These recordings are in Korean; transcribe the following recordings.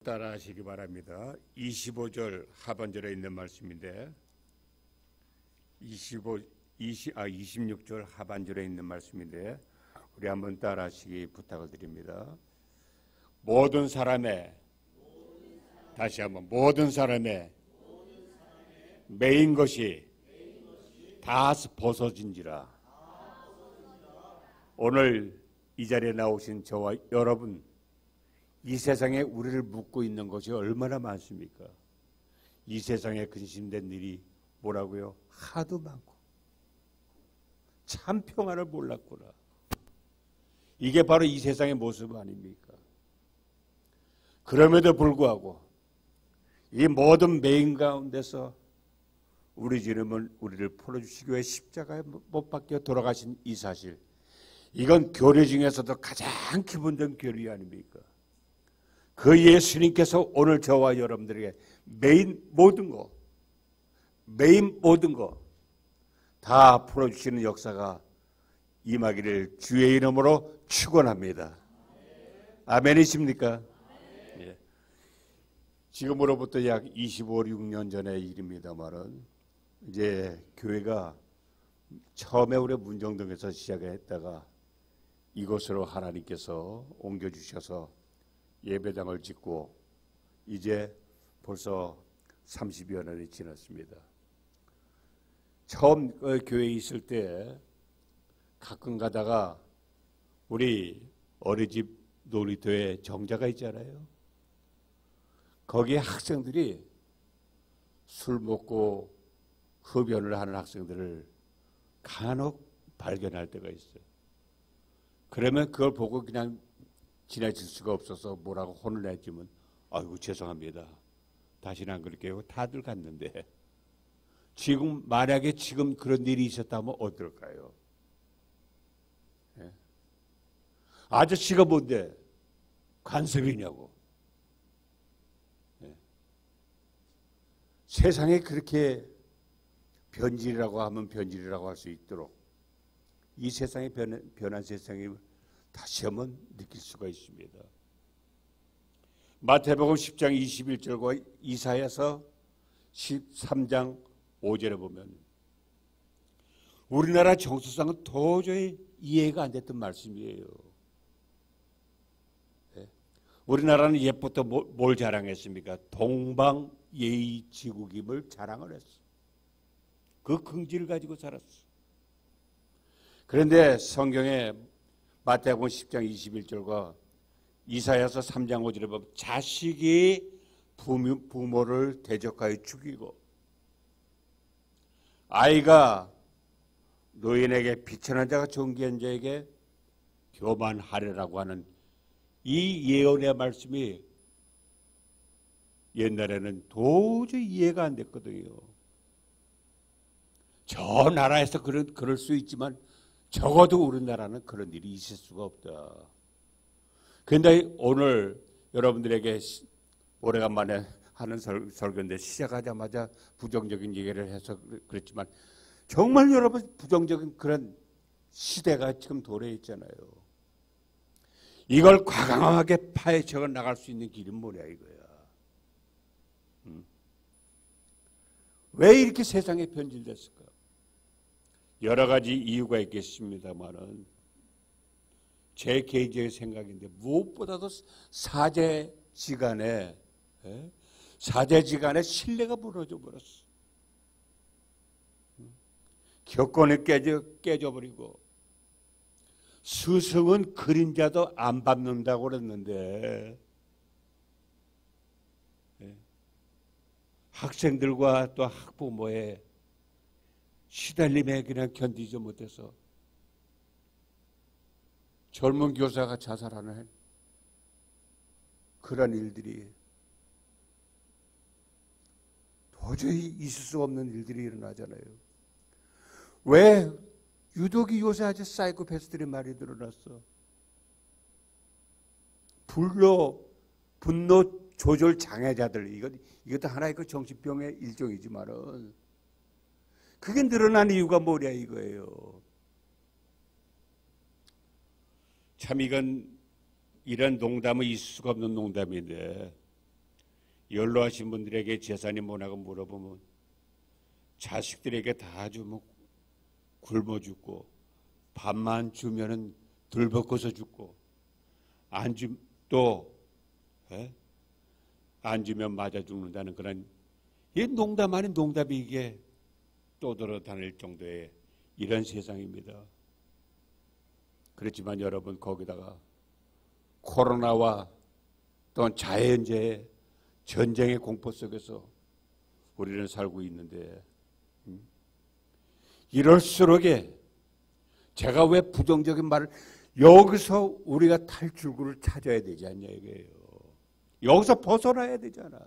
따라 하시기 바랍니다. 25절 하반절에 있는 말씀인데 26절 하반절에 있는 말씀인데 우리 한번 따라 하시기 부탁을 드립니다. 모든 사람의 다시 한번 모든 사람의 매인 것이 다 벗어진지라. 오늘 이 자리에 나오신 저와 여러분, 이 세상에 우리를 묶고 있는 것이 얼마나 많습니까? 이 세상에 근심된 일이 뭐라고요? 하도 많고 참 평안을 몰랐구나. 이게 바로 이 세상의 모습 아닙니까? 그럼에도 불구하고 이 모든 매인 가운데서 우리 주님은 우리를 풀어주시기 위해 십자가에 못 박혀 돌아가신 이 사실, 이건 교리 중에서도 가장 기본적인 교리 아닙니까? 그 예수님께서 오늘 저와 여러분들에게 메인 모든 거 다 풀어주시는 역사가 임하기를 주의 이름으로 축원합니다. 아멘이십니까? 예. 지금으로부터 약 25, 6년 전의 일입니다만은 이제 교회가 처음에 우리 문정동에서 시작을 했다가 이곳으로 하나님께서 옮겨주셔서 예배당을 짓고 이제 벌써 30여 년이 지났습니다. 처음 교회에 있을 때 가끔 가다가 우리 어린이집 놀이터에 정자가 있잖아요. 거기에 학생들이 술 먹고 흡연을 하는 학생들을 간혹 발견할 때가 있어요. 그러면 그걸 보고 그냥 지나칠 수가 없어서 뭐라고 혼을 내주면 아이고 죄송합니다. 다시는 안 그럴게요. 다들 갔는데 지금 만약에 지금 그런 일이 있었다면 어떨까요? 예. 아저씨가 뭔데 간섭이냐고. 예. 세상에 그렇게 변질이라고 하면 변질이라고 할 수 있도록 이 세상에 변한 세상이 다시 한번 느낄 수가 있습니다. 마태복음 10장 21절과 이사야서 13장 5절에 보면 우리나라 정서상은 도저히 이해가 안 됐던 말씀이에요. 네. 우리나라는 옛부터 뭘 자랑했습니까? 동방예의지국임을 자랑을 했어. 그 긍지를 가지고 살았어. 그런데 성경에 마태복음 10장 21절과 이사야서 3장 5절에 보면 자식이 부모를 대적하여 죽이고 아이가 노인에게 비천한 자가 존귀한 자에게 교만하리라고 하는 이 예언의 말씀이 옛날에는 도저히 이해가 안 됐거든요. 저 나라에서 그럴 수 있지만 적어도 우리나라는 그런 일이 있을 수가 없다. 그런데 오늘 여러분들에게 오래간만에 하는 설교인데 시작하자마자 부정적인 얘기를 해서 그렇지만 정말 여러분 부정적인 그런 시대가 지금 도래해 있잖아요. 이걸 과감하게 파헤쳐 나갈 수 있는 길은 뭐냐 이거야. 왜 이렇게 세상에 변질됐을까? 여러 가지 이유가 있겠습니다만은 제 개인적인 생각인데 무엇보다도 사제지간에 신뢰가 무너져 버렸어. 격건이 깨져버리고 스승은 그림자도 안 밟는다고 그랬는데 학생들과 또 학부모의 시달림에 그냥 견디지 못해서 젊은 교사가 자살하는 그런 일들이 도저히 있을 수 없는 일들이 일어나잖아요. 왜 유독이 요새 아주 사이코패스들이 많이 늘어났어. 분노 조절 장애자들, 이것도 하나의 그 정신병의 일종이지만은 그게 늘어난 이유가 뭐냐 이거예요. 참 이건 이런 농담은 있을 수가 없는 농담인데 연로하신 분들에게 재산이 뭐냐고 물어보면 자식들에게 다 주면 굶어 죽고, 밥만 주면은 들벗고서 죽고, 안 주면 맞아 죽는다는 그런, 이 농담 아닌 농담이 이게 떠돌아다닐 정도의 이런 세상입니다. 그렇지만 여러분, 거기다가 코로나와 또 자연재해, 전쟁의 공포 속에서 우리는 살고 있는데, 이럴수록에 제가 왜 부정적인 말을, 여기서 우리가 탈출구를 찾아야 되지 않냐 이거예요. 여기서 벗어나야 되잖아.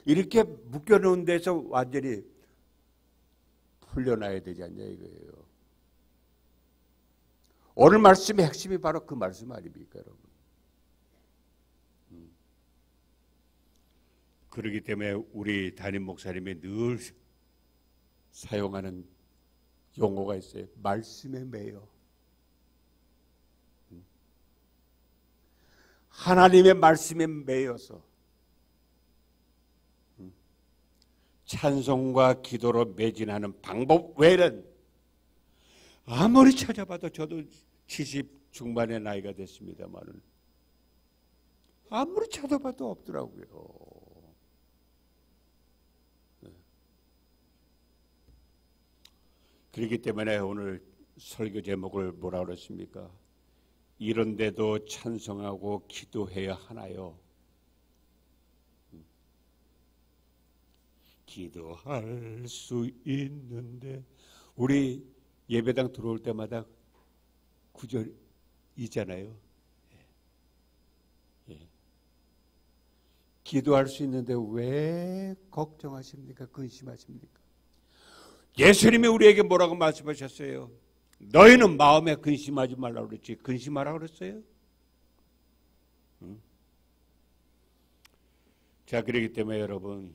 이렇게 묶여놓은 데서 완전히 풀려나야 되지 않냐 이거예요. 오늘 말씀의 핵심이 바로 그 말씀 아닙니까, 여러분? 그렇기 때문에 우리 담임 목사님이 늘 사용하는 용어가 있어요. 말씀에 매여. 하나님의 말씀에 매여서 찬송과 기도로 매진하는 방법 외에는 아무리 찾아봐도, 저도 70 중반의 나이가 됐습니다만은 아무리 찾아봐도 없더라고요. 그렇기 때문에 오늘 설교 제목을 뭐라고 그랬습니까? 이런데도 찬송하고 기도해야 하나요? 기도할 수 있는데, 우리 예배당 들어올 때마다 구절이잖아요. 기도할 수 있는데 왜 걱정하십니까? 근심하십니까? 예수님이 우리에게 뭐라고 말씀하셨어요? 너희는 마음에 근심하지 말라고 그랬지, 근심하라고 그랬어요? 자, 그렇기 때문에 여러분,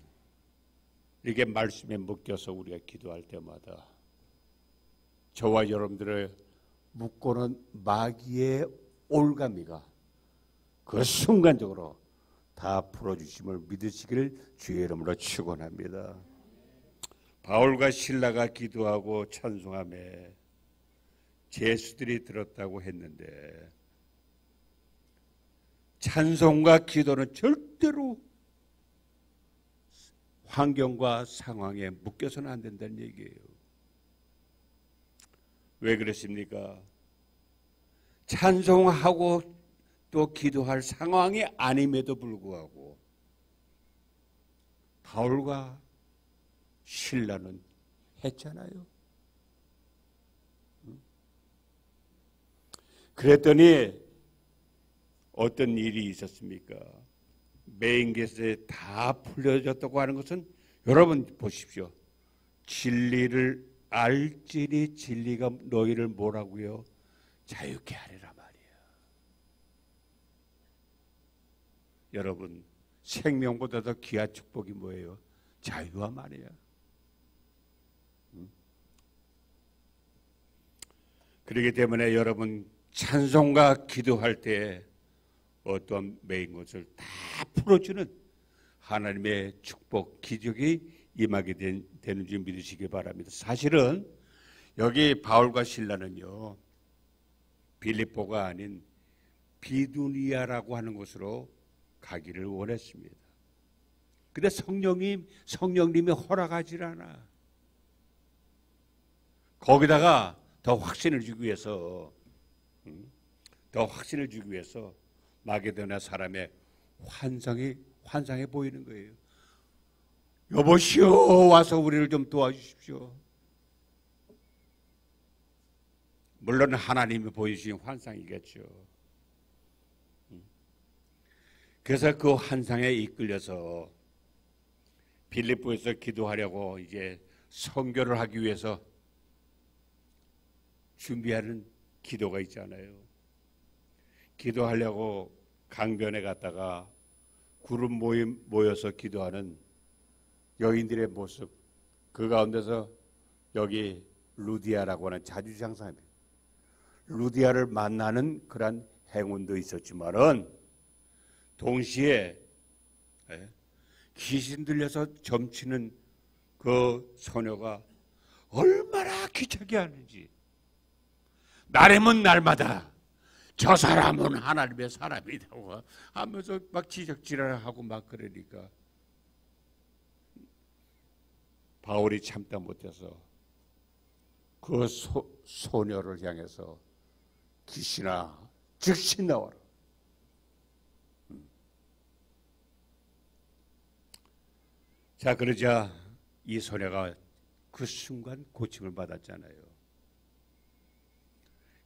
이렇게 말씀에 묶여서 우리가 기도할 때마다 저와 여러분들을 묶고는 마귀의 올가미가 그 순간적으로 다 풀어주심을 믿으시기를 주의 이름으로 축원합니다. 바울과 실라가 기도하고 찬송하며 제수들이 들었다고 했는데, 찬송과 기도는 절대로 환경과 상황에 묶여서는 안 된다는 얘기예요. 왜 그렇습니까? 찬송하고 또 기도할 상황이 아님에도 불구하고 바울과 신라는 했잖아요. 그랬더니 어떤 일이 있었습니까? 메인게스에 다 풀려졌다고 하는 것은, 여러분 보십시오. 진리를 알지니 진리가 너희를 뭐라고요? 자유케 하리라 말이에요. 여러분, 생명보다 더 귀한 축복이 뭐예요? 자유와 말이에요. 그렇기 때문에 여러분, 찬송과 기도할 때 어떤 매인 것을 다 풀어주는 하나님의 축복, 기적이 임하게 되는 줄 믿으시기 바랍니다. 사실은 여기 바울과 실라는요, 빌립보가 아닌 비두니아라고 하는 곳으로 가기를 원했습니다. 근데 성령님이 허락하지 않아. 거기다가 더 확신을 주기 위해서 마게도냐 사람의 환상해 보이는 거예요. 여보시오, 와서 우리를 좀 도와주십시오. 물론 하나님이 보여주신 환상이겠죠. 그래서 그 환상에 이끌려서 빌립보에서 기도하려고 이제 선교를 하기 위해서 준비하는 기도가 있잖아요. 기도하려고 강변에 갔다가 그룹 모여서 기도하는 여인들의 모습, 그 가운데서 여기 루디아라고 하는 자주장사입니다. 루디아를 만나는 그런 행운도 있었지만은 동시에 귀신 들려서 점치는 그 소녀가 얼마나 귀찮게 하는지. 날이면 날마다 저 사람은 하나님의 사람이라고 하면서 막 지적질하고 막 그러니까 바울이 참다 못해서 그 소녀를 향해서 귀신아 즉시 나와라. 자, 그러자 이 소녀가 그 순간 고침을 받았잖아요.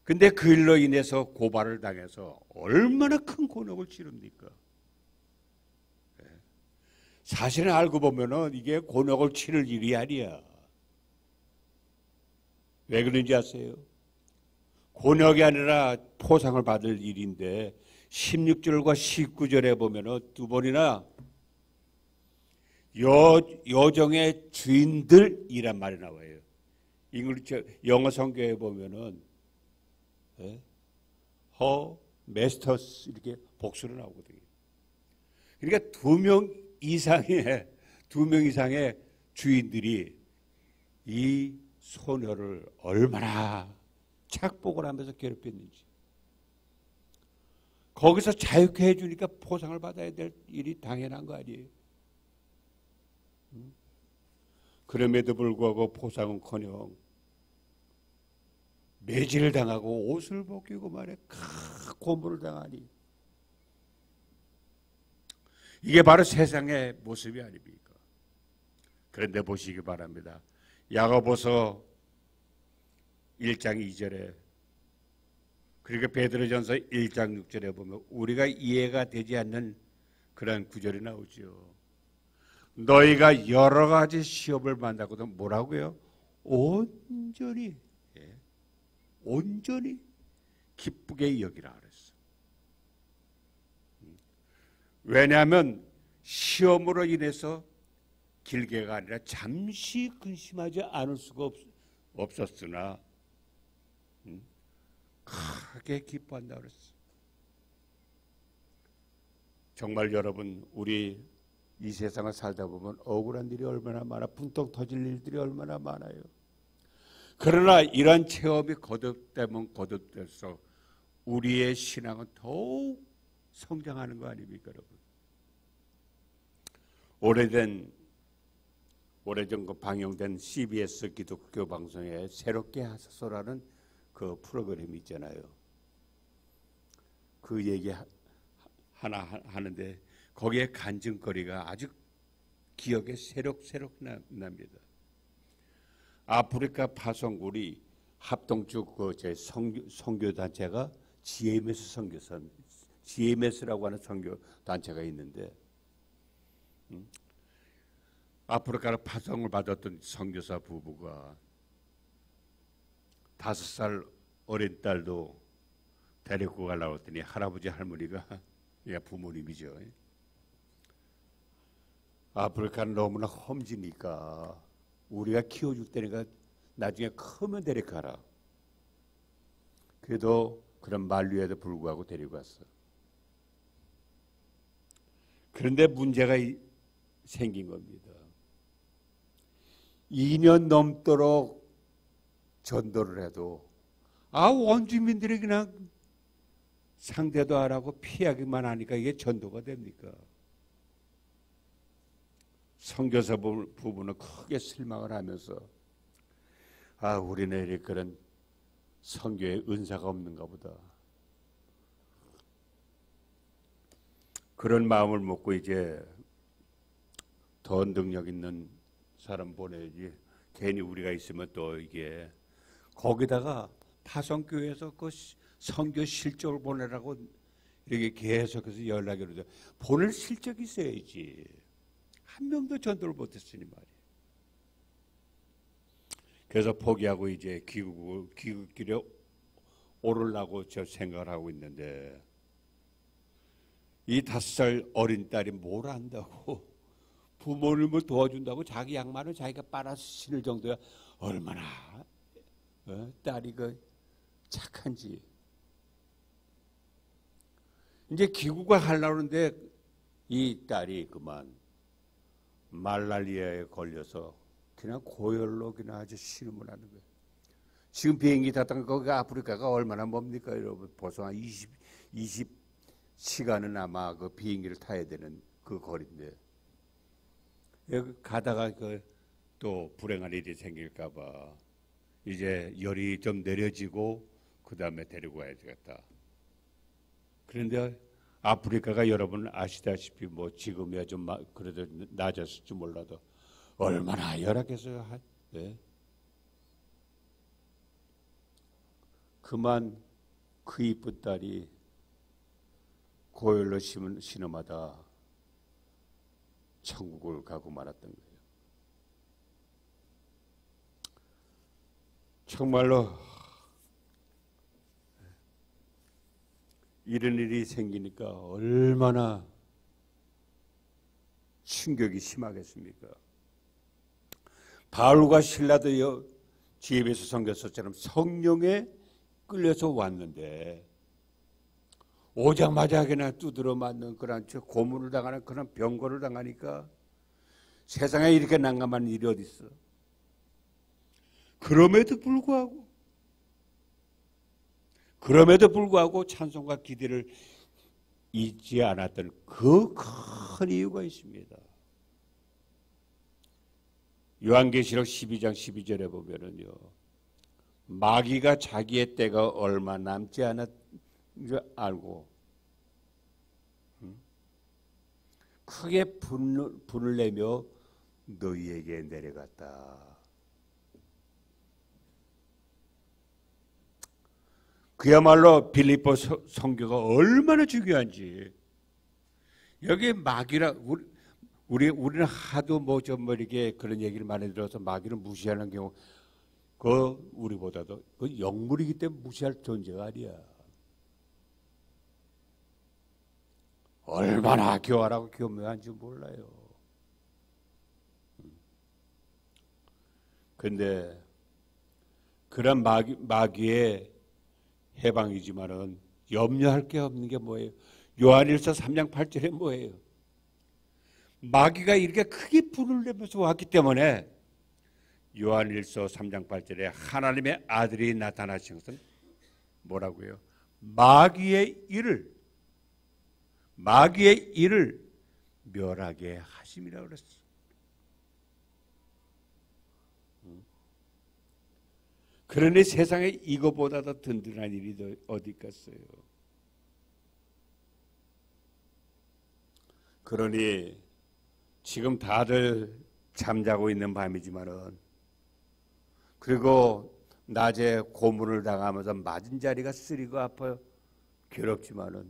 근데 그 일로 인해서 고발을 당해서 얼마나 큰 곤혹을 치릅니까? 사실은 알고 보면은 이게 곤혹을 치를 일이 아니야. 왜 그런지 아세요? 곤혹이 아니라 포상을 받을 일인데 16절과 19절에 보면은 두 번이나 여정의 주인들이란 말이 나와요. 영어 성경에 보면은 her masters 이렇게 복수로 나오거든요. 그러니까 두 명 이상의 주인들이 이 소녀를 얼마나 착복을 하면서 괴롭혔는지. 거기서 자유케 해주니까 포상을 받아야 될 일이 당연한 거 아니에요. 그럼에도 불구하고 포상은커녕 매질을 당하고 옷을 벗기고 말해 고문을 당하니 이게 바로 세상의 모습이 아닙니까? 그런데 보시기 바랍니다. 야고보서 1장 2절에 그리고 베드로전서 1장 6절에 보면 우리가 이해가 되지 않는 그런 구절이 나오죠. 너희가 여러 가지 시험을 만나고도 뭐라고요? 온전히 기쁘게 여기라 그랬어. 왜냐하면 시험으로 인해서 길게가 아니라 잠시 근심하지 않을 수가 없었으나 크게 기뻐한다 그랬어. 정말 여러분, 우리 이 세상을 살다 보면 억울한 일이 얼마나 많아, 분통 터질 일들이 얼마나 많아요. 그러나 이런 체험이 거듭되면 거듭될수록 우리의 신앙은 더욱 성장하는 거 아닙니까, 여러분? 오래전 그 방영된 CBS 기독교 방송에 새롭게 하소서라는 그 프로그램이 있잖아요. 그 얘기 하나 하는데 거기에 간증거리가 아주 기억에 새록새록 납니다. 아프리카 파송국이 합동적 제 선교 단체가 GMS라고 하는 선교 단체가 있는데 아프리카로 파송을 받았던 선교사 부부가 5살 어린 딸도 데리고 가려고 했더니 할아버지 할머니가 부모님이죠. 아프리카는 너무나 험지니까 우리가 키워줄 테니까 나중에 크면 데리고 가라. 그래도 그런 만류에도 불구하고 데리고 왔어. 그런데 문제가 생긴 겁니다. 2년 넘도록 전도를 해도 원주민들이 그냥 상대도 안 하고 피하기만 하니까 이게 전도가 됩니까? 선교사 부부는 크게 실망을 하면서 우리는 그런 선교에 은사가 없는가 보다. 그런 마음을 먹고 이제 더 능력 있는 사람 보내야지. 괜히 우리가 있으면 또 이게 거기다가 파송교회에서 그 선교 실적을 보내라고 이렇게 계속해서 연락이 오는데 보낼 실적이 있어야지. 한 명도 전도를 못했으니 말이에요. 그래서 포기하고 이제 귀국길에 오르려고 저 생각을 하고 있는데 이 5살 어린 딸이 뭘 안다고 부모님을 도와준다고 자기 양말을 자기가 빨아서 신을 정도야. 얼마나 딸이 착한지. 이제 귀국을 하려고 하는데 이 딸이 그만 말라리아에 걸려서 그냥 고열로 그냥 아주 신음을 하는 거예요. 지금 비행기 탔던 거기가 아프리카가 얼마나 멉니까, 여러분? 벌써 한 20시간은 아마 그 비행기를 타야 되는 그 거리인데 여기 가다가 또 불행한 일이 생길까봐 이제 열이 좀 내려지고 그 다음에 데리고 가야 되겠다. 그런데 아프리카가 여러분 아시다시피 뭐 지금이야 좀 그래도 낮았을지 몰라도 얼마나 열악했어요. 네. 그만 그 이쁜 딸이 고열로 신음하다 천국을 가고 말았던 거예요. 정말로 이런 일이 생기니까 얼마나 충격이 심하겠습니까? 바울과 실라도 지혜에서 선교서처럼 성령에 끌려서 왔는데 오자마자 그냥 두드러 맞는 그런 고문을 당하는 그런 병고를 당하니까 세상에 이렇게 난감한 일이 어디 있어? 그럼에도 불구하고 찬송과 기대를 잊지 않았던 그 큰 이유가 있습니다. 요한계시록 12장 12절에 보면은요, 마귀가 자기의 때가 얼마 남지 않았 줄 알고 크게 분을 내며 너희에게 내려갔다. 그야말로 빌립보 선교가 얼마나 중요한지. 여기 마귀라 우리는 하도 뭐 이렇게 그런 얘기를 많이 들어서 마귀를 무시하는 경우 그 우리보다도 그 영물이기 때문에 무시할 존재가 아니야. 얼마나 교활하고 교묘한지 몰라요. 근데 그런 마귀의 해방이지만은 염려할 게 없는 게 뭐예요? 요한일서 3장 8절에 뭐예요? 마귀가 이렇게 크게 불을 내면서 왔기 때문에 요한일서 3장 8절에 하나님의 아들이 나타나신 것은 뭐라고요? 마귀의 일을 멸하게 하심이라고 그랬어. 그러니 세상에 이거보다 더 든든한 일이 어디 있겠어요? 그러니 지금 다들 잠자고 있는 밤이지만은 그리고 낮에 고문을 당하면서 맞은 자리가 쓰리고 아파요. 괴롭지만은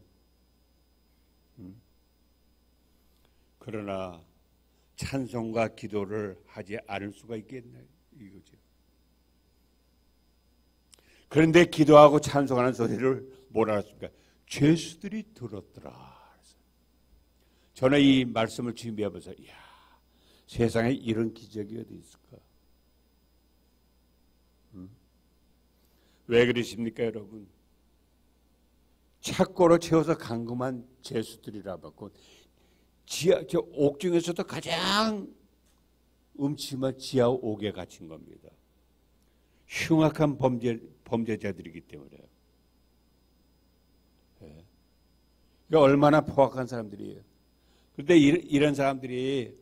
그러나 찬송과 기도를 하지 않을 수가 있겠나 이거죠. 그런데 기도하고 찬송하는 소리를 뭐라 했습니까? 죄수들이 들었더라. 저는 이 말씀을 준비하면서 이야, 세상에 이런 기적이 어디 있을까? 왜 그러십니까, 여러분? 착고로 채워서 감금한 죄수들이라 받고 저 옥중에서도 가장 음침한 지하 옥에 갇힌 겁니다. 흉악한 범죄자들이기 때문에. 네. 그러니까 얼마나 포악한 사람들이에요. 그런데 이런 사람들이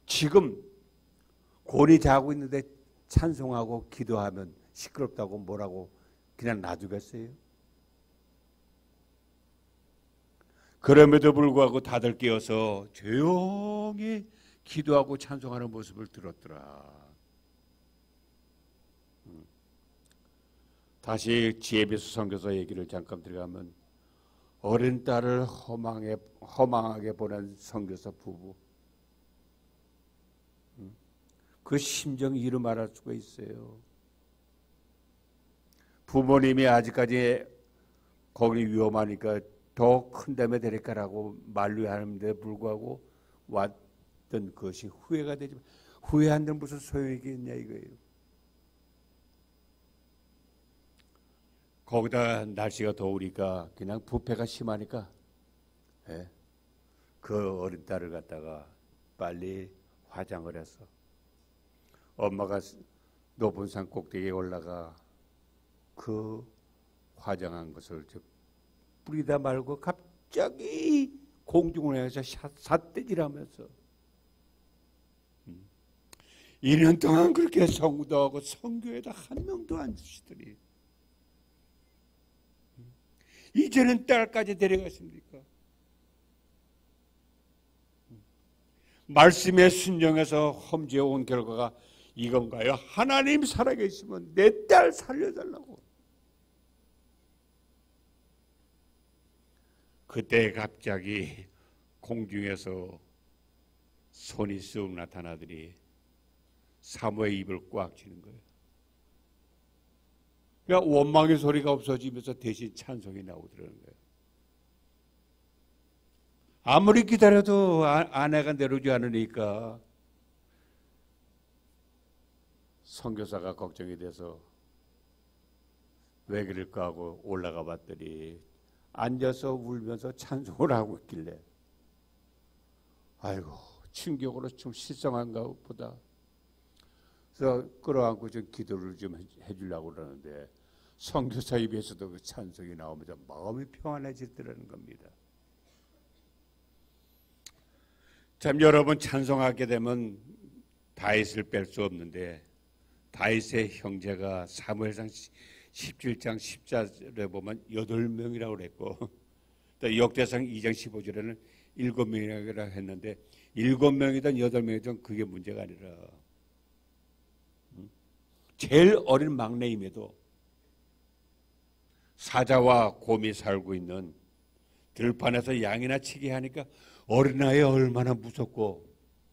지금 곤히 자고 있는데 찬송하고 기도하면 시끄럽다고 뭐라고 그냥 놔두겠어요? 그럼에도 불구하고 다들 깨어서 조용히 기도하고 찬송하는 모습을 들었더라. 다시 지혜비서 선교사 얘기를 잠깐 들어가면 어린 딸을 허망하게 보낸 선교사 부부, 그 심정 이루 말할 수가 있어요. 부모님이 아직까지 거기 위험하니까 더 큰 데면 데릴까라고 만류하는데 불구하고 왔던 것이 후회가 되지만 후회한다면 무슨 소용이 있겠냐 이거예요. 거기다 날씨가 더우니까 그냥 부패가 심하니까 그 어린 딸을 갖다가 빨리 화장을 해서 엄마가 높은 산 꼭대기에 올라가 그 화장한 것을 뿌리다 말고 갑자기 공중을 향해서 삿대질하면서 2년 동안 그렇게 성도하고 성교에다 한 명도 안 주시더니 이제는 딸까지 데려가십니까? 말씀에 순종해서 험지에 온 결과가 이건가요? 하나님 살아계시면 내 딸 살려달라고. 그때 갑자기 공중에서 손이 쑥 나타나더니 사모의 입을 꽉 쥐는 거예요. 그러니까 원망의 소리가 없어지면서 대신 찬송이 나오더라는 거예요. 아무리 기다려도 아내가 내려오지 않으니까 선교사가 걱정이 돼서 왜 그럴까 하고 올라가 봤더니 앉아서 울면서 찬송을 하고 있길래 아이고 충격으로 좀 실성한가 보다. 그래서 끌어안고 좀 기도를 좀 해주려고 그러는데 선교사 입에서도 그 찬송이 나오면서 마음이 평안해지더라는 겁니다. 참 여러분 찬송하게 되면 다윗을 뺄 수 없는데 다윗의 형제가 사무엘상 17장 10절에 보면 8명이라고 그랬고 또 역대상 2장 15절에는 7명이라고 했는데 7명이든 8명이든 그게 문제가 아니라 제일 어린 막내임에도 사자와 곰이 살고 있는 들판에서 양이나 치게 하니까 어린아이 얼마나 무섭고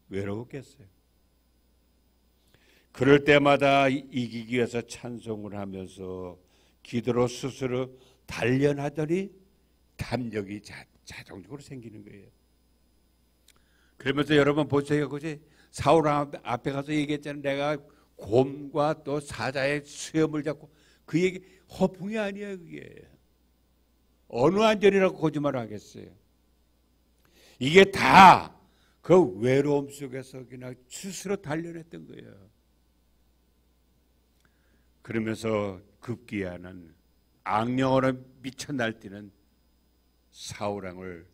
외로웠겠어요. 그럴 때마다 이기기 위해서 찬송을 하면서 기도로 스스로 단련하더니 담력이 자동적으로 생기는 거예요. 그러면서 여러분 보세요. 그지? 사울 앞에 가서 얘기했잖아요. 내가 곰과 또 사자의 수염을 잡고 그 얘기 허풍이 아니에요. 그게 어느 안전이라고 거짓말을 하겠어요. 이게 다 그 외로움 속에서 그냥 스스로 단련했던 거예요. 그러면서 급기야는 악령으로 미쳐 날뛰는 사울왕을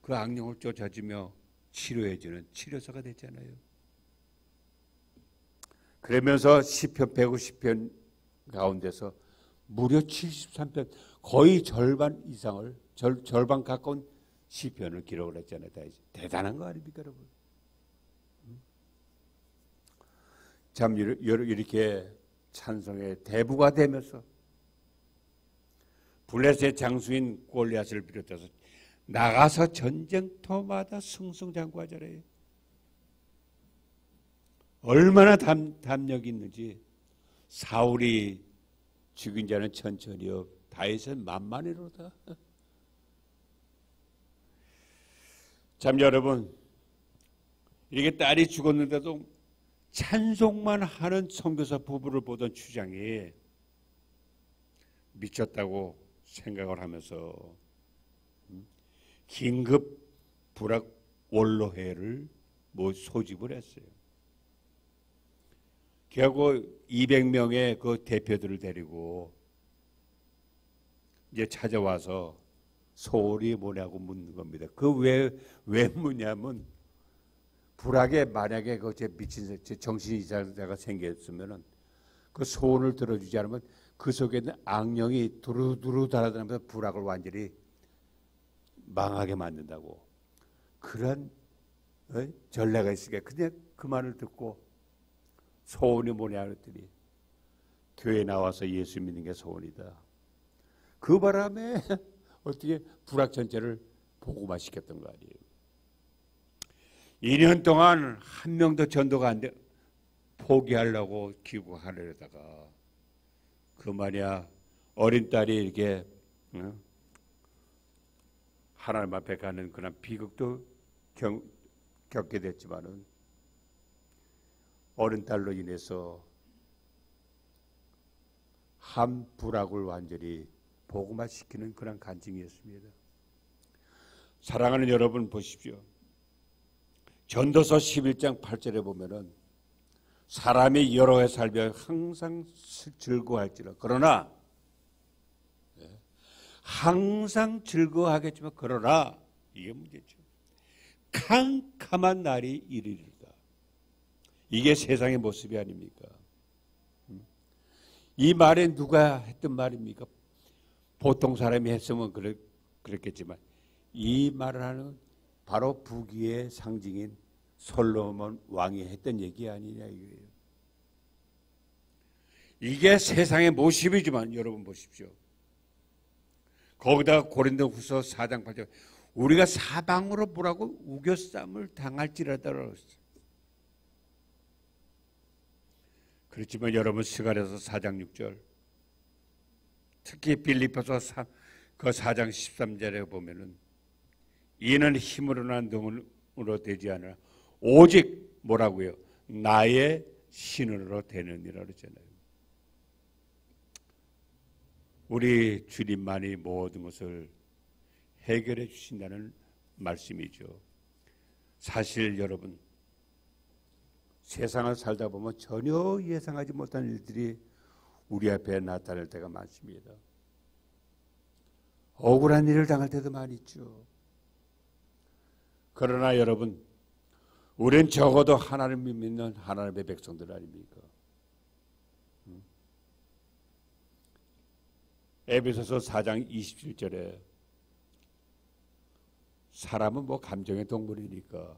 그 악령을 쫓아주며 치료해주는 치료사가 됐잖아요. 그러면서 시편 150편 가운데서 무려 73편 거의 절반 이상을 절반 가까운 시편을 기록을 했잖아요. 대단한 거 아닙니까 여러분? 참 이렇게 찬송의 대부가 되면서 블레셋 장수인 골리앗을 비롯해서 나가서 전쟁터마다 승승장구하잖아요. 얼마나 담력이 있는지 사울이 죽인 자는 천천히요 다윗은 만만히로다. 참 여러분 이렇게 딸이 죽었는데도 찬송만 하는 선교사 부부를 보던 추장이 미쳤다고 생각을 하면서 긴급 불학 원로회를 소집을 했어요. 결국 200명의 그 대표들을 데리고 이제 찾아와서 소홀히 뭐냐고 묻는 겁니다. 그 왜 묻냐면 불악에 만약에 그 제 미친 제 정신 이상자가 생겼으면은 그 소원을 들어주지 않으면 그 속에 있는 악령이 두루두루 달아다니면서 불악을 완전히 망하게 만든다고 그런 전례가 있으니까 그냥 그 말을 듣고 소원이 뭐냐 그랬더니 교회 나와서 예수 믿는 게 소원이다. 그 바람에 어떻게 불악 전체를 복음화 시켰던 거 아니에요. 2년 동안 한 명도 전도가 안 돼 포기하려고 기구하려다가 그 말이야 어린 딸이 이렇게 하나님 앞에 가는 그런 비극도 겪게 됐지만은 어린 딸로 인해서 한 불악을 완전히 복음화시키는 그런 간증이었습니다. 사랑하는 여러분 보십시오. 전도서 11장 8절에 보면은 사람이 여러 해 살며 항상 즐거워할지라. 그러나 항상 즐거워하겠지만 그러나 이게 문제죠. 캄캄한 날이 이르리다. 이게 세상의 모습이 아닙니까? 이 말에 누가 했던 말입니까? 보통 사람이 했으면 그랬겠지만 이 말을 하는 바로 부귀의 상징인 솔로몬 왕이 했던 얘기 아니냐 이거예요. 이게 세상의 모습이지만 여러분 보십시오. 거기다가 고린도후서 4장 8절 우리가 사방으로 보라고 우겨쌈을 당할지라도 그렇지만 여러분 스가랴서 4장 6절 특히 빌립보서 그 4장 13절에 보면은 이는 힘으로나 능으로 되지 않아 오직 뭐라고요? 나의 신으로 되느니라 그러잖아요. 우리 주님만이 모든 것을 해결해 주신다는 말씀이죠. 사실 여러분 세상을 살다 보면 전혀 예상하지 못한 일들이 우리 앞에 나타날 때가 많습니다. 억울한 일을 당할 때도 많이 있죠. 그러나 여러분 우리는 적어도 하나님을 믿는 하나님의 백성들 아닙니까? 에베소서 4장 27절에 사람은 뭐 감정의 동물이니까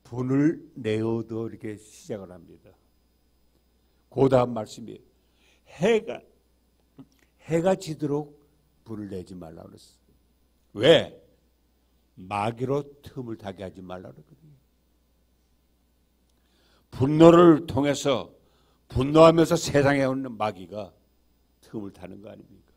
분을 내어도 이렇게 시작을 합니다. 그 다음 말씀이 해가 지도록 분을 내지 말라고 그랬어요. 왜? 마귀로 틈을 타게 하지 말라고 그랬거든요. 분노를 통해서 분노하면서 세상에 오는 마귀가 틈을 타는 거 아닙니까?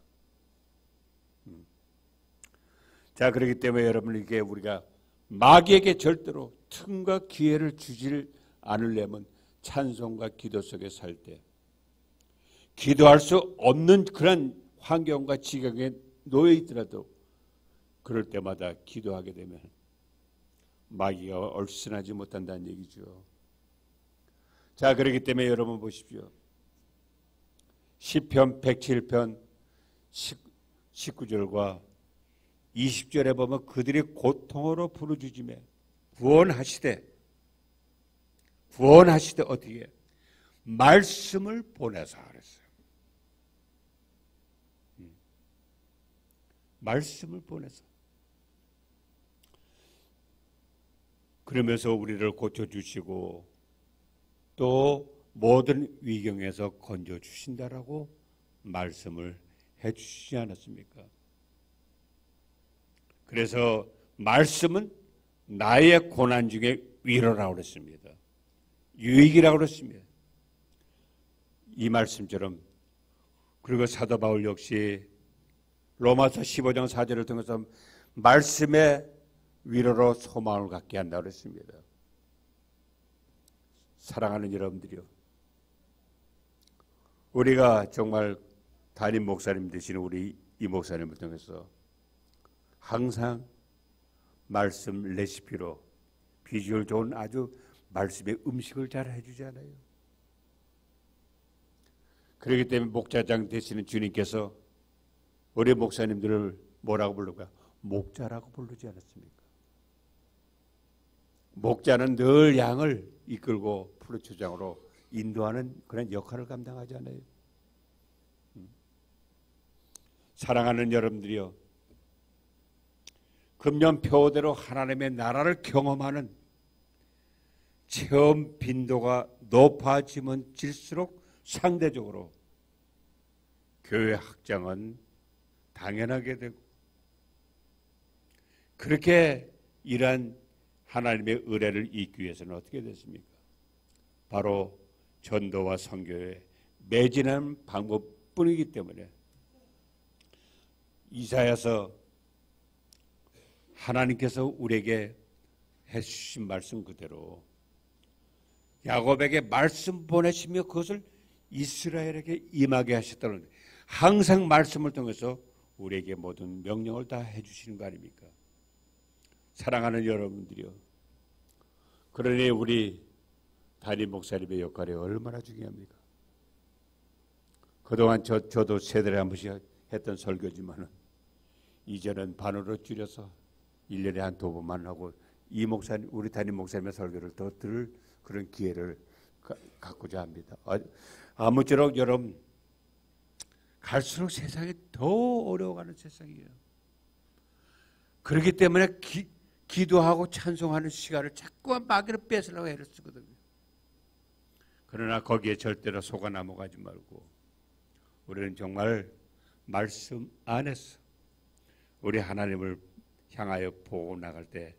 자, 그렇기 때문에 여러분 이게 우리가 마귀에게 절대로 틈과 기회를 주질 않으려면 찬송과 기도 속에 살 때 기도할 수 없는 그런 환경과 지경에 놓여 있더라도 그럴 때마다 기도하게 되면 마귀가 얼씬하지 못한다는 얘기죠. 자, 그렇기 때문에 여러분 보십시오. 시편 107편 19절과 20절에 보면 그들이 고통으로 부르짖으며 구원하시되 어떻게 말씀을 보내서 그랬어요. 말씀을 보내서 그러면서 우리를 고쳐주시고 또 모든 위경에서 건져주신다라고 말씀을 해주시지 않았습니까? 그래서 말씀은 나의 고난 중에 위로라고 그랬습니다. 유익이라고 그랬습니다. 이 말씀처럼 그리고 사도 바울 역시 로마서 15장 4절을 통해서 말씀의 위로로 소망을 갖게 한다고 그랬습니다. 사랑하는 여러분들이요. 우리가 정말 담임 목사님 되시는 우리 이 목사님을 통해서 항상 말씀 레시피로 비주얼 좋은 아주 말씀의 음식을 잘 해주잖아요. 그렇기 때문에 목자장 되시는 주님께서 우리 목사님들을 뭐라고 부를까? 목자라고 부르지 않았습니까? 목자는 늘 양을 이끌고 프로초장으로 인도하는 그런 역할을 감당하잖아요. 사랑하는 여러분들이요. 금년 표대로 하나님의 나라를 경험하는 체험 빈도가 높아지면 질수록 상대적으로 교회 확장은 당연하게 되고 그렇게 이러한 하나님의 의뢰를 잇기 위해서는 어떻게 됐습니까? 바로 전도와 선교에 매진하는 방법뿐이기 때문에 이사야서 하나님께서 우리에게 해주신 말씀 그대로 야곱에게 말씀 보내시며 그것을 이스라엘에게 임하게 하셨다는 항상 말씀을 통해서 우리에게 모든 명령을 다 해주시는 거 아닙니까? 사랑하는 여러분들이요. 그러니 우리 담임 목사님의 역할이 얼마나 중요합니까? 그동안 저도 세달에 한 번씩 했던 설교지만은 이제는 반으로 줄여서 1년에 한 2번만 하고 이 목사님, 우리 담임 목사님의 설교를 더 들을 그런 기회를 갖고자 합니다. 아무쪼록 여러분, 갈수록 세상이 더 어려워가는 세상이에요. 그렇기 때문에 기도하고 찬송하는 시간을 자꾸만 마귀로 뺏으려고 애를 쓰거든요. 그러나 거기에 절대로 속아 넘어가지 말고 우리는 정말 말씀 안에서 우리 하나님을 향하여 보고 나갈 때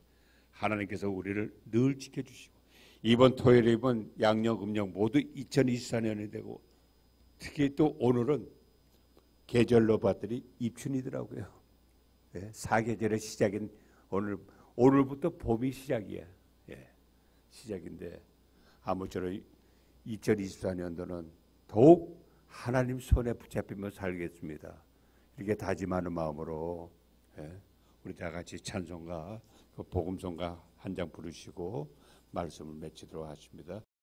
하나님께서 우리를 늘 지켜주시고, 이번 토요일, 이번 양력, 음력 모두 2024년이 되고, 특히 또 오늘은 계절로 봤더니 입춘이더라고요. 예, 사계절의 시작인 오늘부터 봄이 시작이야. 예, 시작인데 아무쪼록 2024년도는 더욱 하나님 손에 붙잡히며 살겠습니다. 이렇게 다짐하는 마음으로 우리 다 같이 찬송가, 복음송가 한 장 부르시고 말씀을 맺히도록 하십니다.